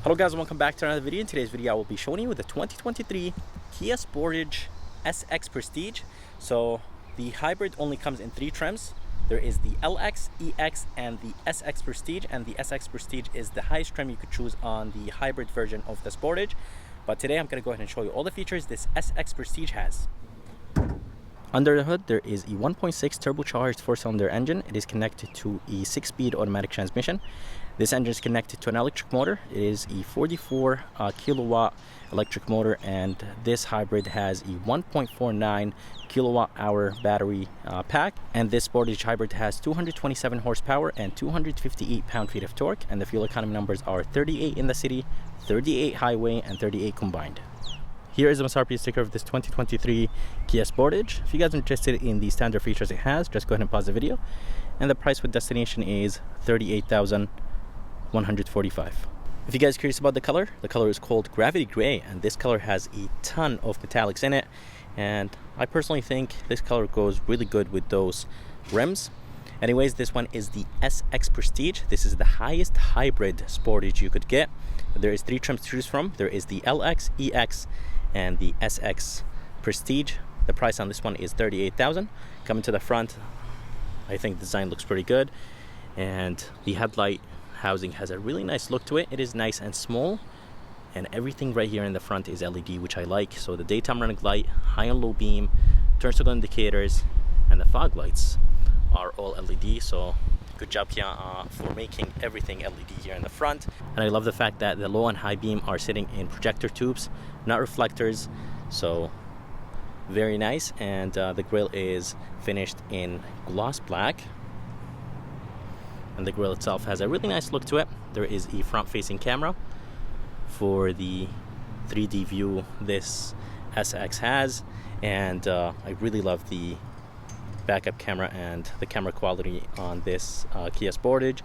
Hello guys, welcome back to another video. In today's video I will be showing you the 2023 Kia Sportage SX Prestige. So the hybrid only comes in 3 trims. There is the LX, EX and the SX Prestige, and the SX Prestige is the highest trim you could choose on the hybrid version of the Sportage. But today I'm going to go ahead and show you all the features this SX Prestige has. Under the hood, there is a 1.6 turbocharged 4-cylinder engine. It is connected to a 6-speed automatic transmission. This engine is connected to an electric motor. It is a 44 kilowatt electric motor, and this hybrid has a 1.49 kilowatt hour battery pack. And this Sportage hybrid has 227 horsepower and 258 pound-feet of torque. And the fuel economy numbers are 38 in the city, 38 highway, and 38 combined. Here is the MSRP sticker of this 2023 Kia Sportage. If you guys are interested in the standard features it has, just go ahead and pause the video. And the price with destination is $38,145. If you guys are curious about the color is called Gravity Gray, and this color has a ton of metallics in it. And I personally think this color goes really good with those rims. Anyways, this one is the SX Prestige. This is the highest hybrid Sportage you could get. There is 3 trims to choose from. There is the LX, EX, and the SX Prestige. The price on this one is $38,000. Coming to the front, I think the design looks pretty good, and the headlight housing has a really nice look to it. It is nice and small, and everything right here in the front is LED, which I like. So the daytime running light, high and low beam, turn signal indicators, and the fog lights are all LED. So good job Kia for making everything LED here in the front. And I love the fact that the low and high beam are sitting in projector tubes, not reflectors. So very nice. And the grille is finished in gloss black, and the grille itself has a really nice look to it. There is a front facing camera for the 3D view this SX has, and I really love the backup camera and the camera quality on this Kia Sportage.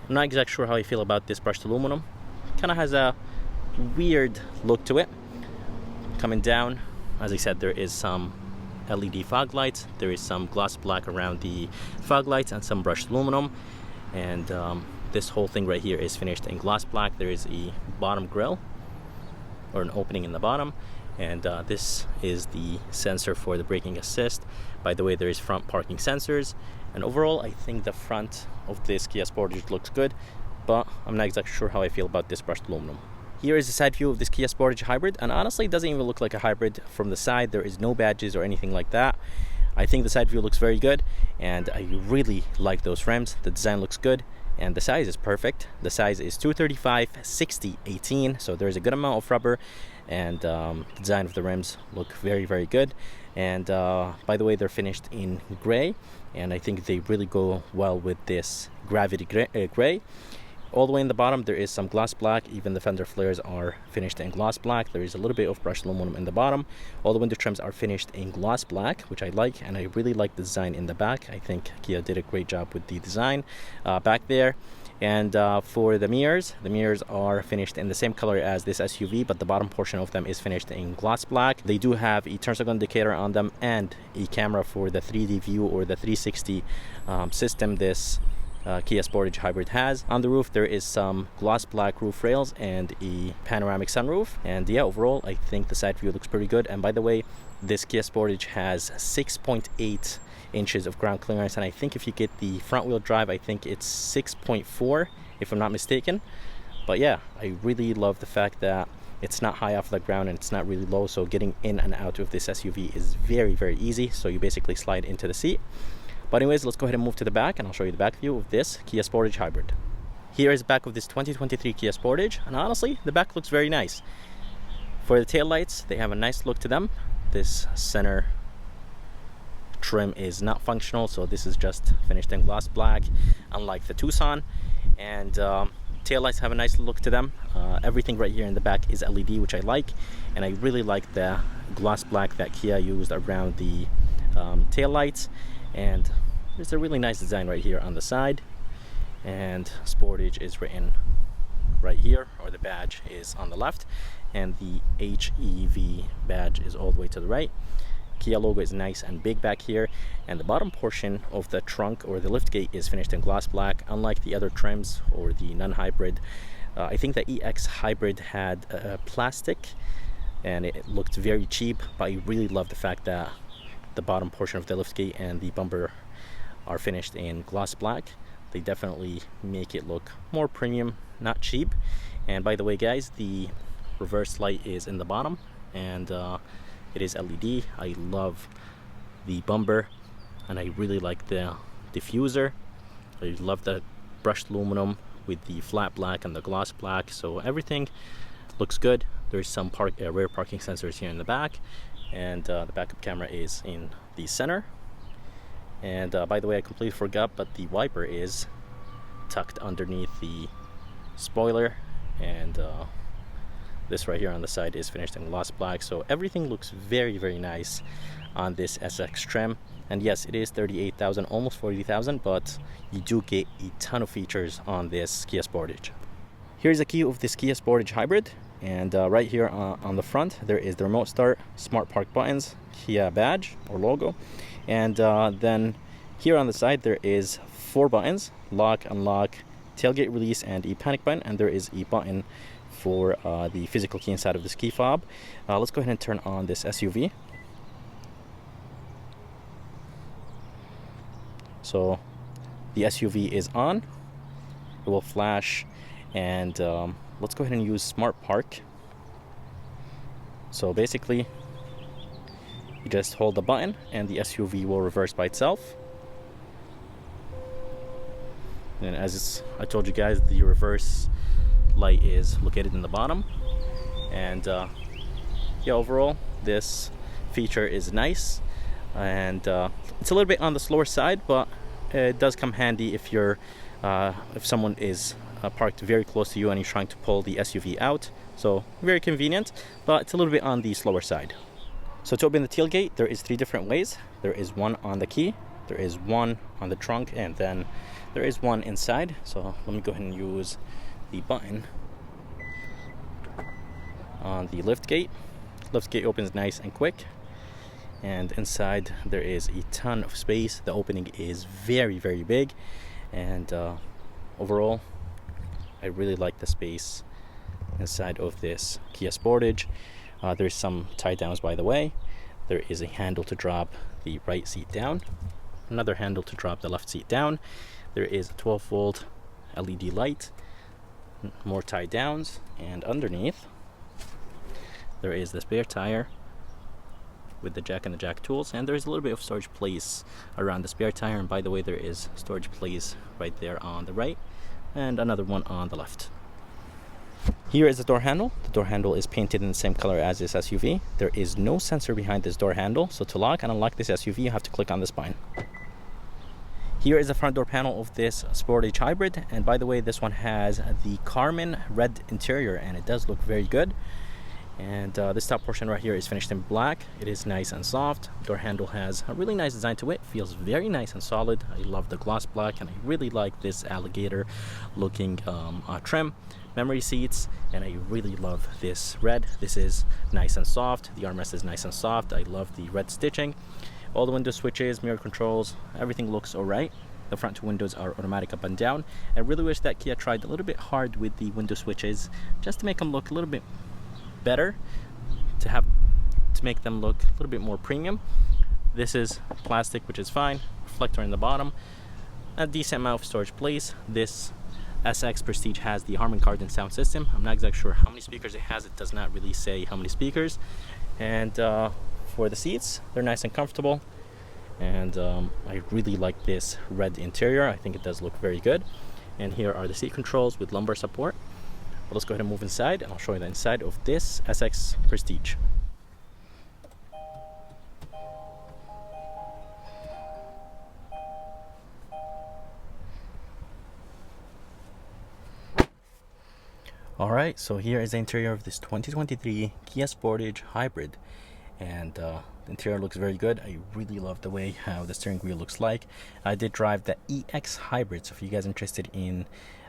I'm not exactly sure how I feel about this brushed aluminum. Kind of has a weird look to it. Coming down, as I said, there is some LED fog lights. There is some gloss black around the fog lights and some brushed aluminum. And this whole thing right here is finished in gloss black. There is a bottom grille, or an opening in the bottom. And this is the sensor for the braking assist. By the way, there is front parking sensors. And overall, I think the front of this Kia Sportage looks good, but I'm not exactly sure how I feel about this brushed aluminum. Here is the side view of this Kia Sportage hybrid, and honestly, it doesn't even look like a hybrid from the side. There is no badges or anything like that. I think the side view looks very good, and I really like those rims. The design looks good, and the size is perfect. The size is 235/60/18, so there's a good amount of rubber, and the design of the rims look very, very good. And by the way, they're finished in gray, and I think they really go well with this Gravity Gray. All the way in the bottom, there is some gloss black. Even the fender flares are finished in gloss black. There is a little bit of brushed aluminum in the bottom. All the window trims are finished in gloss black, which I like, and I really like the design in the back. I think Kia did a great job with the design back there. And for the mirrors are finished in the same color as this SUV, but the bottom portion of them is finished in gloss black. They do have a turn signal indicator on them and a camera for the 3D view or the 360 system this Kia Sportage hybrid has. On the roof, there is some gloss black roof rails and a panoramic sunroof. And yeah, overall, I think the side view looks pretty good. And by the way, this Kia Sportage has 6.8 inches of ground clearance, and I think if you get the front wheel drive, I think it's 6.4 if I'm not mistaken. But yeah, I really love the fact that it's not high off the ground and it's not really low, so getting in and out of this SUV is very, very easy. So you basically slide into the seat. But anyways, let's go ahead and move to the back, and I'll show you the back view of this Kia Sportage hybrid. Here is the back of this 2023 Kia Sportage, and honestly, the back looks very nice. For the taillights, they have a nice look to them. This center trim is not functional, so this is just finished in gloss black, unlike the Tucson. And taillights have a nice look to them. Everything right here in the back is LED, which I like, and I really like the gloss black that Kia used around the taillights. And there's a really nice design right here on the side, and Sportage is written right here, or the badge is on the left, and the HEV badge is all the way to the right. Kia logo is nice and big back here, and the bottom portion of the trunk or the lift gate is finished in gloss black. Unlike the other trims or the non-hybrid, I think the EX hybrid had plastic and it looked very cheap, but I really love the fact that the bottom portion of the liftgate and the bumper are finished in gloss black. They definitely make it look more premium, not cheap. And by the way guys, the reverse light is in the bottom, and it is LED. I love the bumper and I really like the diffuser. I love the brushed aluminum with the flat black and the gloss black, so everything looks good. There's some rear parking sensors here in the back, and the backup camera is in the center. And by the way, I completely forgot, but the wiper is tucked underneath the spoiler, and this right here on the side is finished in gloss black. So everything looks very, very nice on this SX trim. And yes, it is 38,000, almost 40,000, but you do get a ton of features on this Kia Sportage. Here's a key of this Kia Sportage hybrid, and right here on the front there is the remote start, smart park buttons, Kia badge or logo, and then here on the side there is 4 buttons: lock, unlock, tailgate release, and a panic button, and there is a button for the physical key inside of this key fob. Let's go ahead and turn on this SUV. So the SUV is on, it will flash, and let's go ahead and use smart park. So basically you just hold the button and the SUV will reverse by itself. And as I told you guys, the reverse light is located in the bottom. And yeah, overall this feature is nice, and it's a little bit on the slower side, but it does come handy if you're if someone is parked very close to you and you're trying to pull the SUV out. So very convenient, but it's a little bit on the slower side. So to open the tailgate, there is 3 different ways. There is one on the key, there is one on the trunk, and then there is one inside. So let me go ahead and use the button on the lift gate. Lift gate opens nice and quick, and inside there is a ton of space. The opening is very, very big, and overall I really like the space inside of this Kia Sportage. There's some tie downs, by the way. There is a handle to drop the right seat down, another handle to drop the left seat down. There is a 12-volt LED light, more tie downs, and underneath there is the spare tire with the jack and the jack tools, and there's a little bit of storage place around the spare tire. And by the way, there is storage place right there on the right and another one on the left. Here is the door handle. The door handle is painted in the same color as this SUV. There is no sensor behind this door handle, so to lock and unlock this SUV you have to click on the spine. Here is the front door panel of this Sportage hybrid, and by the way, this one has the Carmine red interior and it does look very good. And this top portion right here is finished in black. It is nice and soft. Door handle has a really nice design to it. Feels very nice and solid. I love the gloss black, and I really like this alligator looking trim. Memory seats, and I really love this red. This is nice and soft. The armrest is nice and soft. I love the red stitching. All the window switches, mirror controls, everything looks alright. The front 2 windows are automatic up and down. I really wish that Kia tried a little bit hard with the window switches just to make them look a little bit better, to make them look a little bit more premium. This is plastic, which is fine. Reflector in the bottom, a decent amount of storage place. This SX Prestige has the Harman Kardon sound system. I'm not exactly sure how many speakers it has. It does not really say how many speakers. And for the seats, they're nice and comfortable, and I really like this red interior. I think it does look very good. And here are the seat controls with lumbar support. But let's go ahead and move inside, and I'll show you the inside of this SX Prestige. Alright, so here is the interior of this 2023 Kia Sportage hybrid, and the interior looks very good. I really love the way how the steering wheel looks like. I did drive the EX hybrid, so if you guys are interested in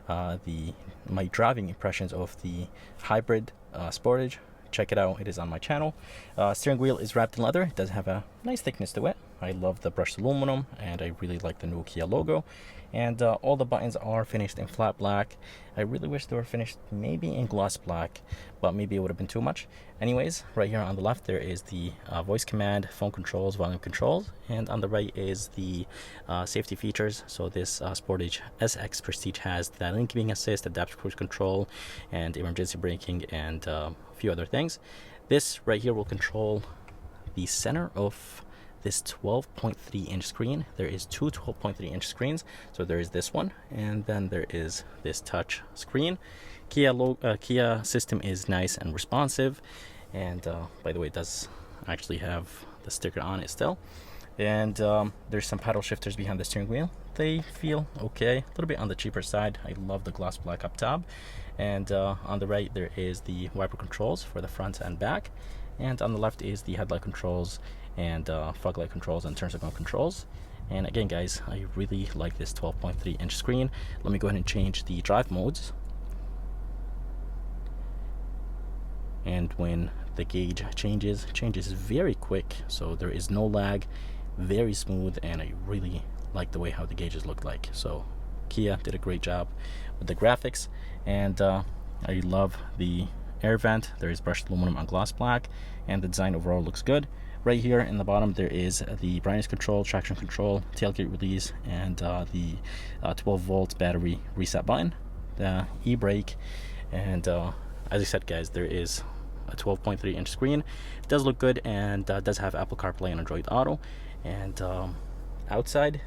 my driving impressions of the hybrid Sportage, check it out. It is on my channel. Steering wheel is wrapped in leather. It does have a nice thickness to it. I love the brushed aluminum, and I really like the new Kia logo. And all the buttons are finished in flat black. I really wish they were finished maybe in gloss black, but maybe it would have been too much. Anyways, right here on the left there is the voice command, phone controls, volume controls, and on the right is the safety features. So this Sportage SX Prestige has the link being assist, adaptive cruise control, and emergency braking, and a few other things. This right here will control the center of this 12.3 inch screen. There is two 12.3 inch screens. So there is this one, and then there is this touch screen. Kia system is nice and responsive, and by the way, it does actually have the sticker on it still. And there's some paddle shifters behind the steering wheel. They feel okay, a little bit on the cheaper side. I love the gloss black up top. And on the right there is the wiper controls for the front and back, and on the left is the headlight controls and fog light controls and turn signal controls. And again, guys, I really like this 12.3 inch screen. Let me go ahead and change the drive modes. And when the gauge changes very quick, so there is no lag, very smooth, and I really like the way how the gauges look like. So Kia did a great job with the graphics, and I love the air vent. There is brushed aluminum on gloss black, and the design overall looks good. Right here in the bottom there is the brightness control, traction control, tailgate release, and the 12 volt battery reset button, the e-brake, and as I said, guys, there is a 12.3 inch screen. It does look good, and does have Apple CarPlay and Android Auto. And outside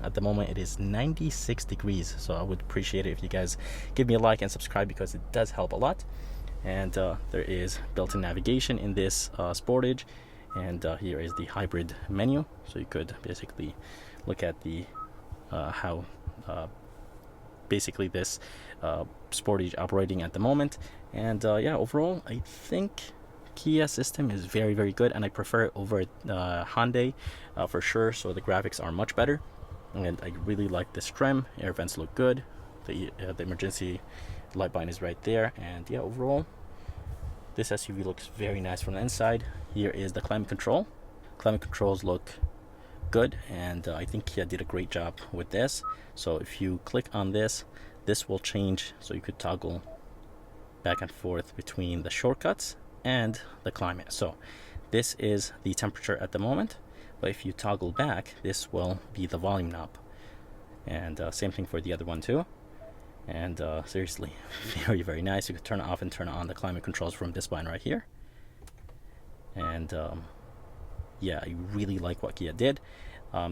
at the moment it is 96 degrees, so I would appreciate it if you guys give me a like and subscribe, because it does help a lot. And there is built-in navigation in this Sportage, and here is the hybrid menu, so you could basically look at the how basically this Sportage operating at the moment. And yeah, overall I think Kia system is very good, and I prefer it over Hyundai for sure. So the graphics are much better, and I really like this trim. Air vents look good. The emergency light button is right there, and yeah, overall this SUV looks very nice from the inside. Here is the climate control. Climate controls look good, and I think Kia did a great job with this. So if you click on this, this will change, so you could toggle back and forth between the shortcuts and the climate. So this is the temperature at the moment, but if you toggle back, this will be the volume knob, and same thing for the other one too. And seriously, very nice. You could turn off and turn on the climate controls from this button right here. And yeah, I really like what Kia did.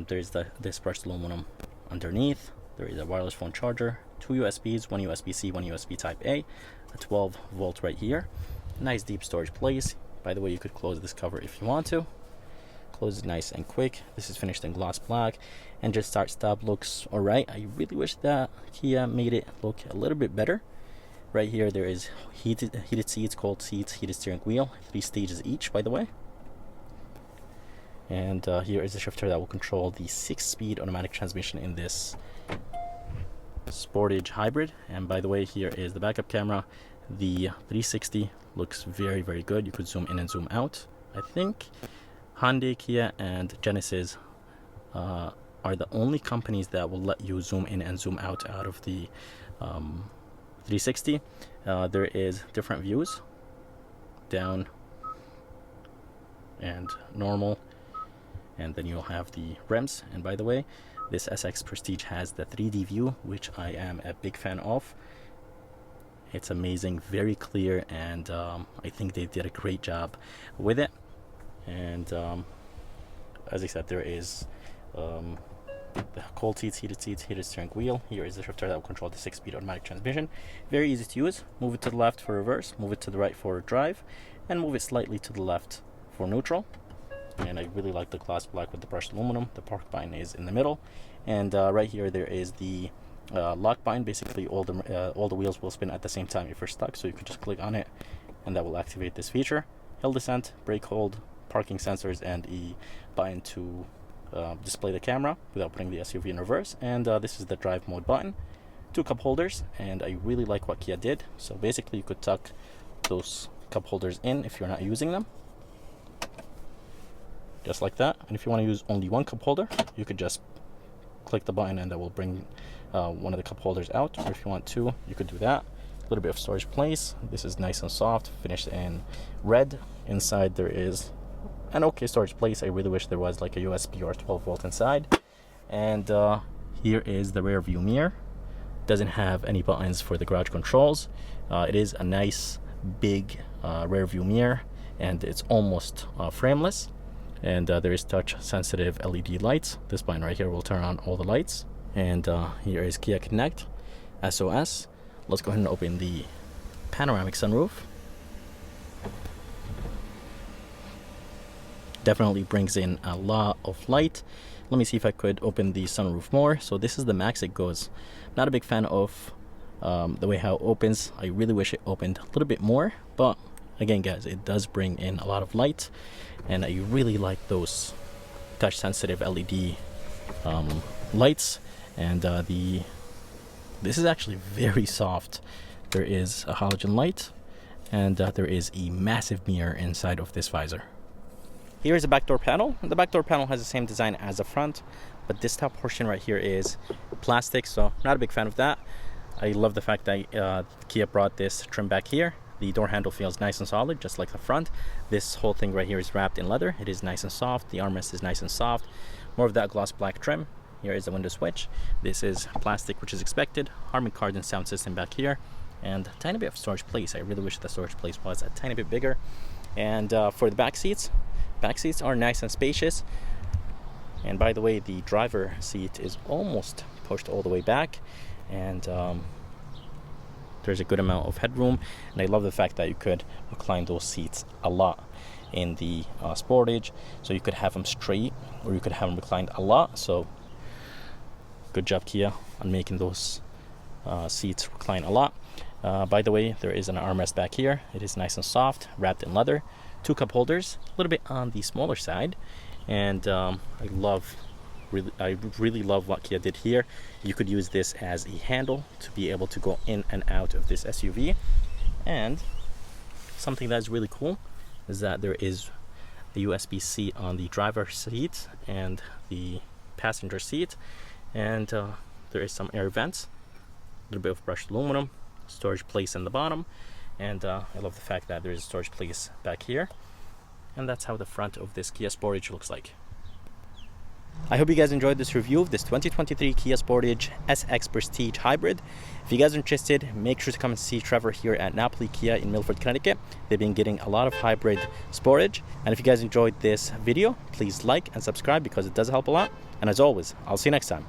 There's this brushed aluminum underneath. There is a wireless phone charger, 2 USBs, 1 USB-C, 1 USB Type A, a 12 volt right here. Nice deep storage place. By the way, you could close this cover if you want to. Close it nice and quick. This is finished in gloss black, and just start stop looks alright. I really wish that Kia made it look a little bit better. Right here there is heated seats, cold seats, heated steering wheel, 3 stages each, by the way. And here is the shifter that will control the 6-speed automatic transmission in this Sportage hybrid. And by the way, here is the backup camera. The 360 looks very good. You could zoom in and zoom out. I think Hyundai, Kia, and Genesis are the only companies that will let you zoom in and zoom out of the 360. There is different views, down and normal, and then you'll have the rims. And by the way, this SX Prestige has the 3D view, which I am a big fan of. It's amazing, very clear, and I think they did a great job with it. And as I said, there is the cold seats, heated steering wheel. Here is the shifter that will control the 6-speed automatic transmission. Very easy to use. Move it to the left for reverse, move it to the right for drive, and move it slightly to the left for neutral. And I really like the gloss black with the brushed aluminum. The park button is in the middle, and right here there is the lock button. Basically all the wheels will spin at the same time if you're stuck, so you can just click on it and that will activate this feature. Hill descent, brake hold, parking sensors, and a button to display the camera without putting the SUV in reverse. And this is the drive mode button. 2 cup holders, and I really like what Kia did. So basically you could tuck those cup holders in if you're not using them. just like that. And if you want to use only one cup holder, you could just click the button and that will bring one of the cup holders out. Or if you want two, you could do that. A little bit of storage place. This is nice and soft, finished in red. Inside there is an okay storage place. I really wish there was like a USB or 12 volt inside. And here is the rear view mirror. Doesn't have any buttons for the garage controls. It is a nice big rear view mirror, and it's almost frameless. And there is touch sensitive LED lights. This button right here will turn on all the lights. And here is Kia Connect SOS. Let's go ahead and open the panoramic sunroof. Definitely brings in a lot of light. Let me see if I could open the sunroof more. So this is the max it goes. Not a big fan of the way how it opens. I really wish it opened a little bit more, but again guys, it does bring in a lot of light, and I really like those touch sensitive LED lights. And this is actually very soft. There is a halogen light, and there is a massive mirror inside of this visor. Here is a back door panel. The back door panel has the same design as the front, but this top portion right here is plastic, so not a big fan of that. I love the fact that Kia brought this trim back here. The door handle feels nice and solid, just like the front. This whole thing right here is wrapped in leather. It is nice and soft. The armrest is nice and soft. More of that gloss black trim. Here is the window switch. This is plastic, which is expected. Harman Kardon sound system back here, and a tiny bit of storage place. I really wish the storage place was a tiny bit bigger. And for the back seats are nice and spacious. And by the way, the driver seat is almost pushed all the way back, and there's a good amount of headroom. And I love the fact that you could recline those seats a lot in the Sportage. So you could have them straight, or you could have them reclined a lot. So good job, Kia, on making those seats recline a lot. By the way, there is an armrest back here. It is nice and soft, wrapped in leather. 2 cup holders, a little bit on the smaller side. And I really love what Kia did here. You could use this as a handle to be able to go in and out of this SUV. And something that is really cool is that there is a USB-C on the driver's seat and the passenger seat. And there is some air vents, a little bit of brushed aluminum, storage place in the bottom. And I love the fact that there is a storage place back here. And that's how the front of this Kia Sportage looks like. I hope you guys enjoyed this review of this 2023 Kia Sportage SX Prestige Hybrid. If you guys are interested, make sure to come and see Trevor here at Napoli Kia in Milford, Connecticut. They've been getting a lot of hybrid Sportage. And if you guys enjoyed this video, please like and subscribe because it does help a lot. And as always, I'll see you next time.